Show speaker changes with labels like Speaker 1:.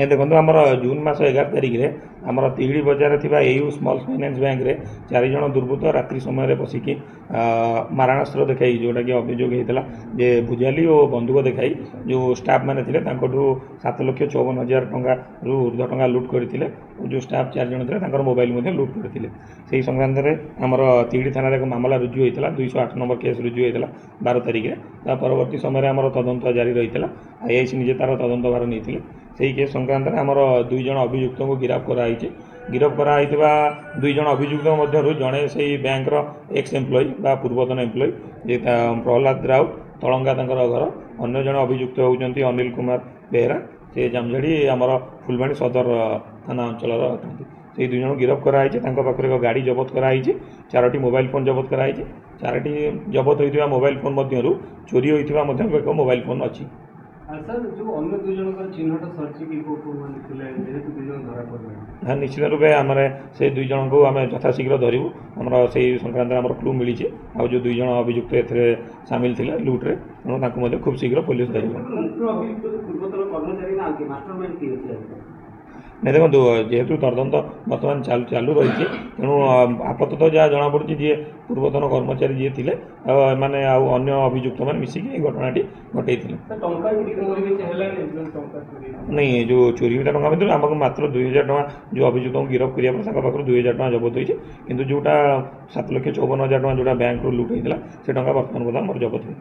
Speaker 1: देखो आमर जून मास 11 तारिख में आमर तिहिड़ी बजार थी एयू स्मॉल फाइनेंस बैंक रे 4 जन दुर्बृत्त रात्रि समय पशिकी मारणास्त्र देखाई जोटा कि अभियोग होता जे भुजाली और बंदूक देखाई जो स्टाफ मैंने थे 7,54,000 टंका रु ऊर्ध्व टंका लुट करते जो स्टाफ 4 जन थे मोबाइल लुट करते से संक्रांत में आमर तिहिड़ी थाना एक मामला रुजु होता 208 नंबर केस रुजु होता 12 तारिख में परवर्ती समय आमर तदंत जारी रही है आईआईसी निजे तार तदंत भार नहीं से केस संक्रांत में आमर 2 जन अभियुक्त को गिरफ्त कराई गिरफ्त कराई 2 जन अभियुक्त मध्य जड़े से बैंकर एक्स एम्प्लॉय बा पूर्वतन एम्प्लॉय जे प्रहलाद राउत तलंगा घर अन्य जन अभियुक्त होती अनिल कुमार बेहरा से जामझाड़ी आमर फुलबाणी सदर थाना अंचल अटंती से 2 जन गिरफ्त कराई पाखे एक गाड़ी जबत कराई 4टी मोबाइल फोन जबत कराई 4टी जबत होता मोबाइल फोन मध्य चोरी होता एक मोबाइल फोन अच्छी
Speaker 2: सर जो अन्य 2 जन चिन्हट सरची
Speaker 1: हाँ निश्चित रूपे आम से 2 जन को आम यथाशीघ्र धरू आमर से संक्रांत आम क्लू मिली आ जो 2 जन अभियुक्त ए सामिल थे लुट्रे तेणु खूब शीघ्र पुलिस धर नहीं देखो जेहेतु तदंत बर्तमान चालू रही तेणु आपातत जहाँ जमापड़ी जी पूर्वतन कर्मचारी जी थे मैंने अन्य अभियुक्त मैंने मिसिकी घटनाटी घटे नहीं जो चोरी होता टाँग भितर आमको मात्र 2,000 टଙ୍କା जो अभियुक्त को गिरफ्त करने पाखर 2,000 टଙ୍କା जबत होती किंतु जोटा 7,54,000 टଙ୍କା जोटा बैंक लुट होता से टଙ୍କା बर्तमान मोर जबत हो